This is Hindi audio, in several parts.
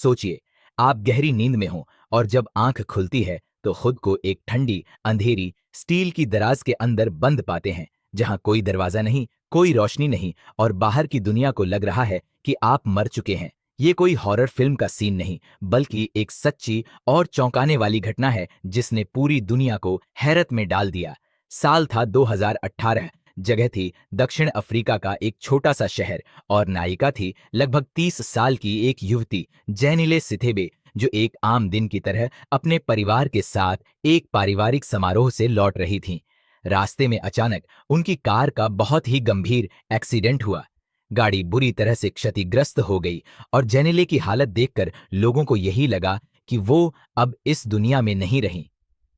सोचिए, आप गहरी नींद में हो और जब आंख खुलती है तो खुद को एक ठंडी, अंधेरी स्टील की दराज के अंदर बंद पाते हैं, जहां कोई दरवाजा नहीं, कोई रोशनी नहीं और बाहर की दुनिया को लग रहा है कि आप मर चुके हैं। ये कोई हॉरर फिल्म का सीन नहीं, बल्कि एक सच्ची और चौंकाने वाली घटना है जिसने पूरी दुनिया को हैरत में डाल दिया। साल था 2018। जगह थी दक्षिण अफ्रीका का एक छोटा सा शहर और नायिका थी लगभग 30 साल की एक युवती जेनिले सिथेबे, जो एक आम दिन की तरह अपने परिवार के साथ एक पारिवारिक समारोह से लौट रही थीं। रास्ते में अचानक उनकी कार का बहुत ही गंभीर एक्सीडेंट हुआ। गाड़ी बुरी तरह से क्षतिग्रस्त हो गई और जेनिले की हालत देखकर लोगों को यही लगा कि वो अब इस दुनिया में नहीं रहीं।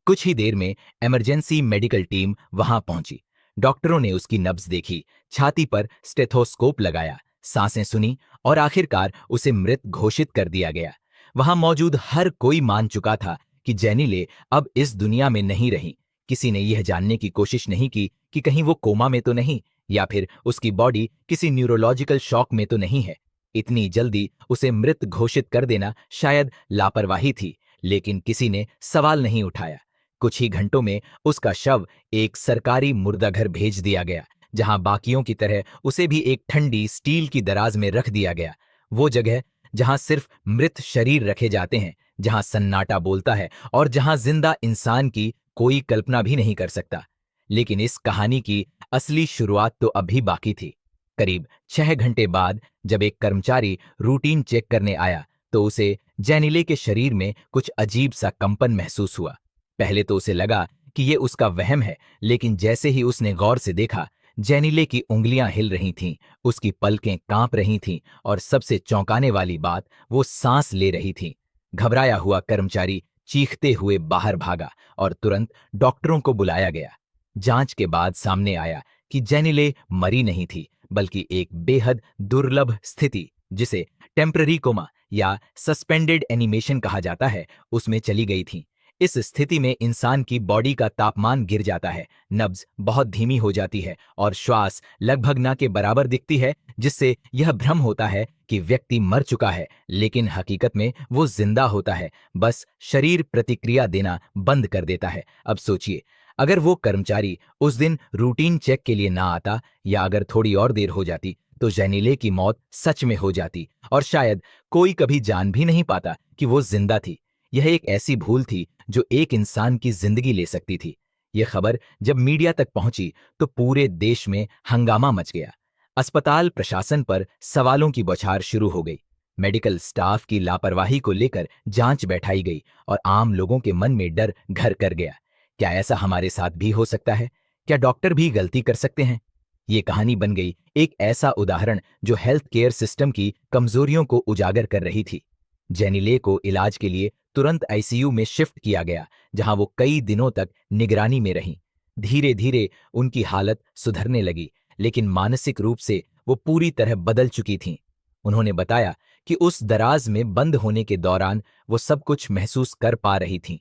कुछ ही देर में इमरजेंसी मेडिकल टीम वहां पहुंची। डॉक्टरों ने उसकी नब्ज देखी, छाती पर स्टेथोस्कोप लगाया, सांसें सुनी और आखिरकार उसे मृत घोषित कर दिया गया। वहां मौजूद हर कोई मान चुका था कि जेनिले अब इस दुनिया में नहीं रही। किसी ने यह जानने की कोशिश नहीं की कि कहीं वो कोमा में तो नहीं या फिर उसकी बॉडी किसी न्यूरोलॉजिकल शॉक में तो नहीं है। इतनी जल्दी उसे मृत घोषित कर देना शायद लापरवाही थी, लेकिन किसी ने सवाल नहीं उठाया। कुछ ही घंटों में उसका शव एक सरकारी मुर्दाघर भेज दिया गया, जहां बाकियों की तरह उसे भी एक ठंडी स्टील की दराज में रख दिया गया। वो जगह जहां सिर्फ मृत शरीर रखे जाते हैं, जहां सन्नाटा बोलता है और जहां जिंदा इंसान की कोई कल्पना भी नहीं कर सकता। लेकिन इस कहानी की असली शुरुआत तो अभी बाकी थी। करीब 6 घंटे बाद जब एक कर्मचारी रूटीन चेक करने आया तो उसे जेनिले के शरीर में कुछ अजीब सा कंपन महसूस हुआ। पहले तो उसे लगा कि ये उसका वहम है, लेकिन जैसे ही उसने गौर से देखा, जेनिले की उंगलियां हिल रही थीं, उसकी पलकें कांप रही थीं और सबसे चौंकाने वाली बात, वो सांस ले रही थी। घबराया हुआ कर्मचारी चीखते हुए बाहर भागा और तुरंत डॉक्टरों को बुलाया गया। जांच के बाद सामने आया कि जेनिले मरी नहीं थी, बल्कि एक बेहद दुर्लभ स्थिति, जिसे टेम्पररी कोमा या सस्पेंडेड एनिमेशन कहा जाता है, उसमें चली गई थी। इस स्थिति में इंसान की बॉडी का तापमान गिर जाता है, नब्ज बहुत धीमी हो जाती है और श्वास लगभग ना के बराबर दिखती है, जिससे यह भ्रम होता है कि व्यक्ति मर चुका है, लेकिन हकीकत में वो जिंदा होता है, बस शरीर प्रतिक्रिया देना बंद कर देता है। अब सोचिए, अगर वो कर्मचारी उस दिन रूटीन चेक के लिए ना आता या अगर थोड़ी और देर हो जाती तो जेनिले की मौत सच में हो जाती और शायद कोई कभी जान भी नहीं पाता कि वो जिंदा थी। यह एक ऐसी भूल थी जो एक इंसान की जिंदगी ले सकती थी। यह खबर जब मीडिया तक पहुंची तो पूरे देश में हंगामा मच गया। अस्पताल प्रशासन पर सवालों की बौछार शुरू हो गई। मेडिकल स्टाफ की लापरवाही को लेकर जांच बैठाई गई और आम लोगों के मन में डर घर कर गया। क्या ऐसा हमारे साथ भी हो सकता है? क्या डॉक्टर भी गलती कर सकते हैं? ये कहानी बन गई एक ऐसा उदाहरण जो हेल्थ केयर सिस्टम की कमजोरियों को उजागर कर रही थी। जेनिले को इलाज के लिए तुरंत आईसीयू में शिफ्ट किया गया, जहां वो कई दिनों तक निगरानी में रहीं। धीरे धीरे उनकी हालत सुधरने लगी, लेकिन मानसिक रूप से वो पूरी तरह बदल चुकी थीं। उन्होंने बताया कि उस दराज में बंद होने के दौरान वो सब कुछ महसूस कर पा रही थीं।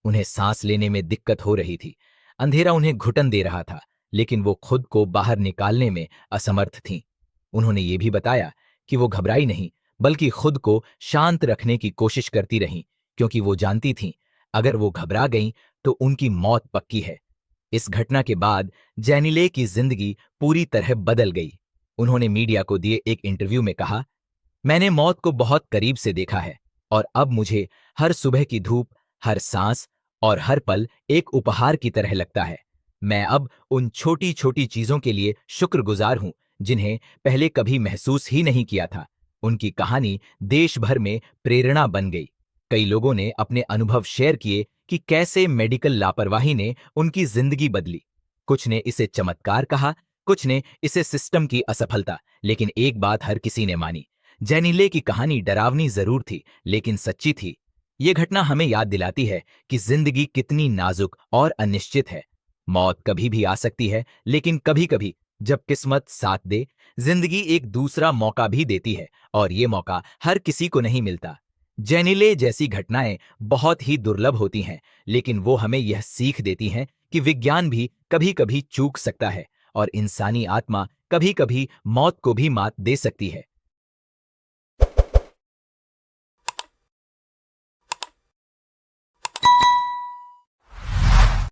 उन्हें सांस लेने में दिक्कत हो रही थी, अंधेरा उन्हें घुटन दे रहा था, लेकिन वो खुद को बाहर निकालने में असमर्थ थीं। उन्होंने ये भी बताया कि वो घबराई नहीं, बल्कि खुद को शांत रखने की कोशिश करती रहीं, क्योंकि वो जानती थीं अगर वो घबरा गईं तो उनकी मौत पक्की है। इस घटना के बाद जेनिले की जिंदगी पूरी तरह बदल गई। उन्होंने मीडिया को दिए एक इंटरव्यू में कहा, मैंने मौत को बहुत करीब से देखा है और अब मुझे हर सुबह की धूप, हर सांस और हर पल एक उपहार की तरह लगता है। मैं अब उन छोटी छोटी चीजों के लिए शुक्रगुजार हूं जिन्हें पहले कभी महसूस ही नहीं किया था। उनकी कहानी देश भर में प्रेरणा बन गई। कई लोगों ने अपने अनुभव शेयर किए कि कैसे मेडिकल लापरवाही ने उनकी जिंदगी बदली। कुछ ने इसे चमत्कार कहा, कुछ ने इसे सिस्टम की असफलता, लेकिन एक बात हर किसी ने मानी, जेनिले की कहानी डरावनी जरूर थी, लेकिन सच्ची थी। ये घटना हमें याद दिलाती है कि जिंदगी कितनी नाजुक और अनिश्चित है। मौत कभी भी आ सकती है, लेकिन कभी कभी जब किस्मत साथ दे, जिंदगी एक दूसरा मौका भी देती है और ये मौका हर किसी को नहीं मिलता। जेनिले जैसी घटनाएं बहुत ही दुर्लभ होती हैं, लेकिन वो हमें यह सीख देती हैं कि विज्ञान भी कभी कभी चूक सकता है और इंसानी आत्मा कभी कभी मौत को भी मात दे सकती है।